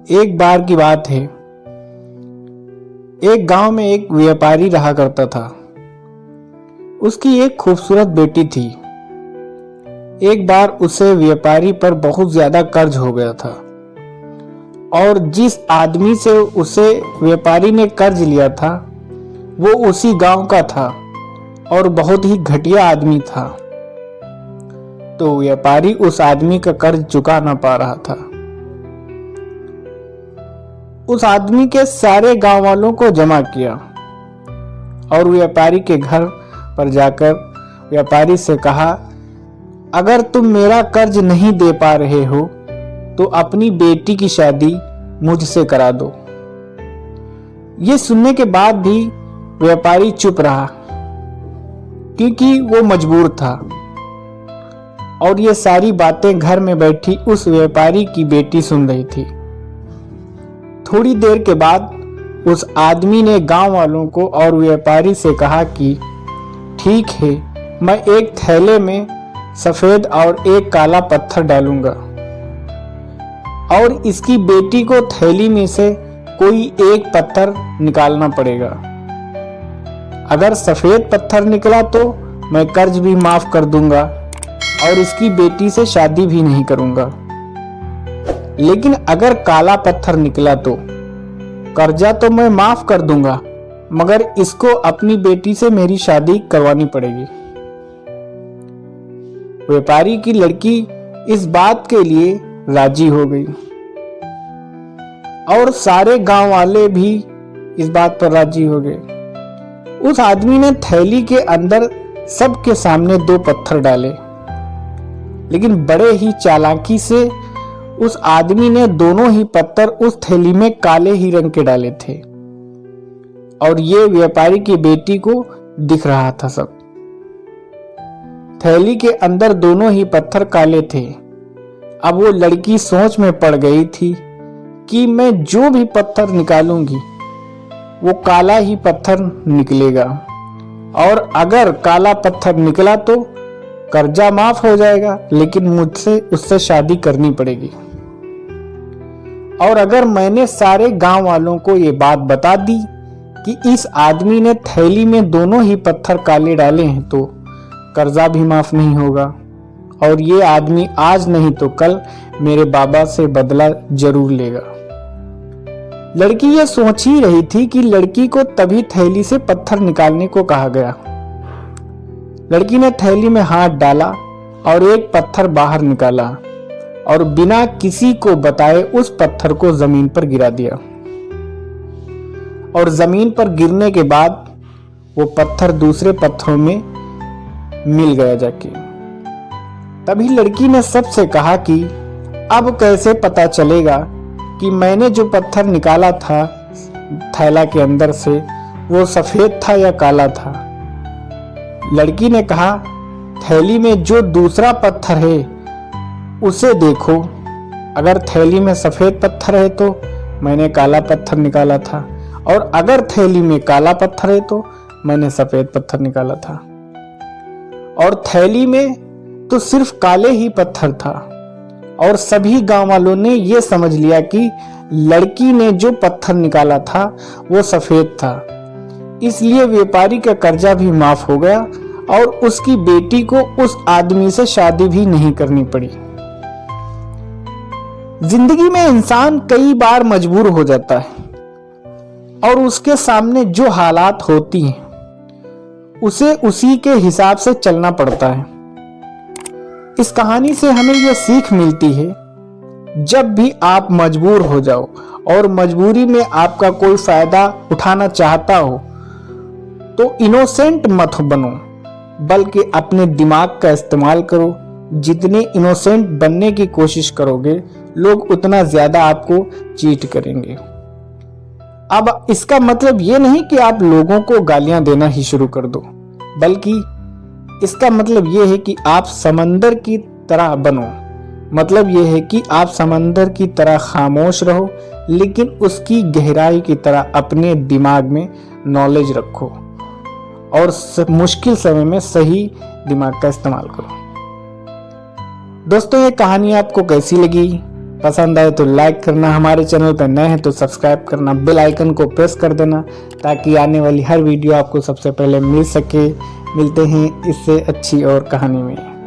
एक बार की बात है। एक गांव में एक व्यापारी रहा करता था। उसकी एक खूबसूरत बेटी थी। एक बार उसे व्यापारी पर बहुत ज्यादा कर्ज हो गया था और जिस आदमी से उसे व्यापारी ने कर्ज लिया था वो उसी गांव का था और बहुत ही घटिया आदमी था। तो व्यापारी उस आदमी का कर्ज चुका ना पा रहा था। उस आदमी के सारे गांव वालों को जमा किया और व्यापारी के घर पर जाकर व्यापारी से कहा, अगर तुम मेरा कर्ज नहीं दे पा रहे हो तो अपनी बेटी की शादी मुझसे करा दो। ये सुनने के बाद भी व्यापारी चुप रहा क्योंकि वो मजबूर था और ये सारी बातें घर में बैठी उस व्यापारी की बेटी सुन रही थी। थोड़ी देर के बाद उस आदमी ने गांव वालों को और व्यापारी से कहा कि ठीक है, मैं एक थैले में सफेद और एक काला पत्थर डालूंगा और इसकी बेटी को थैली में से कोई एक पत्थर निकालना पड़ेगा। अगर सफेद पत्थर निकला तो मैं कर्ज भी माफ कर दूंगा और इसकी बेटी से शादी भी नहीं करूंगा, लेकिन अगर काला पत्थर निकला तो कर्जा तो मैं माफ कर दूंगा मगर इसको अपनी बेटी से मेरी शादी करवानी पड़ेगी। व्यापारी की लड़की इस बात के लिए राजी हो गई और सारे गांव वाले भी इस बात पर राजी हो गए। उस आदमी ने थैली के अंदर सबके सामने 2 पत्थर डाले, लेकिन बड़े ही चालाकी से उस आदमी ने दोनों ही पत्थर उस थैली में काले ही रंग के डाले थे और ये व्यापारी की बेटी को दिख रहा था सब। थैली के अंदर दोनों ही पत्थर काले थे। अब वो लड़की सोच में पड़ गई थी कि मैं जो भी पत्थर निकालूंगी वो काला ही पत्थर निकलेगा और अगर काला पत्थर निकला तो कर्जा माफ हो जाएगा, लेकिन मुझसे उससे शादी करनी पड़ेगी। और अगर मैंने सारे गांव वालों को ये बात बता दी कि इस आदमी ने थैली में दोनों ही पत्थर काले डाले हैं तो कर्जा भी माफ नहीं होगा और ये आदमी आज नहीं तो कल मेरे बाबा से बदला जरूर लेगा। लड़की ये सोच ही रही थी कि लड़की को तभी थैली से पत्थर निकालने को कहा गया। लड़की ने थैली में हाथ डाला और एक पत्थर बाहर निकाला और बिना किसी को बताए उस पत्थर को जमीन पर गिरा दिया और जमीन पर गिरने के बाद वो पत्थर दूसरे पत्थरों में मिल गया जाके। तभी लड़की ने सबसे कहा कि अब कैसे पता चलेगा कि मैंने जो पत्थर निकाला था थैला के अंदर से वो सफेद था या काला था। लड़की ने कहा, थैली में जो दूसरा पत्थर है उसे देखो, अगर थैली में सफेद पत्थर है तो मैंने काला पत्थर निकाला था और अगर थैली में काला पत्थर है तो मैंने सफेद पत्थर निकाला था। और थैली में तो सिर्फ काले ही पत्थर था और सभी गांव वालों ने यह समझ लिया कि लड़की ने जो पत्थर निकाला था वो सफेद था। इसलिए व्यापारी का कर्जा भी माफ हो गया और उसकी बेटी को उस आदमी से शादी भी नहीं करनी पड़ी। जिंदगी में इंसान कई बार मजबूर हो जाता है और उसके सामने जो हालात होती हैं उसे उसी के हिसाब से चलना पड़ता है। इस कहानी से हमें यह सीख मिलती है, जब भी आप मजबूर हो जाओ और मजबूरी में आपका कोई फायदा उठाना चाहता हो तो इनोसेंट मत बनो, बल्कि अपने दिमाग का इस्तेमाल करो। जितने इनोसेंट बनने की कोशिश करोगे लोग उतना ज्यादा आपको चीट करेंगे। अब इसका मतलब ये नहीं कि आप लोगों को गालियां देना ही शुरू कर दो, बल्कि इसका मतलब ये है कि आप समंदर की तरह बनो। मतलब ये है कि आप समंदर की तरह खामोश रहो, लेकिन उसकी गहराई की तरह अपने दिमाग में नॉलेज रखो और मुश्किल समय में सही दिमाग का इस्तेमाल करो। दोस्तों, ये कहानी आपको कैसी लगी पसंद आए तो लाइक करना, हमारे चैनल पर नए हैं तो सब्सक्राइब करना, बेल आइकन को प्रेस कर देना ताकि आने वाली हर वीडियो आपको सबसे पहले मिल सके। मिलते हैं इससे अच्छी और कहानी में।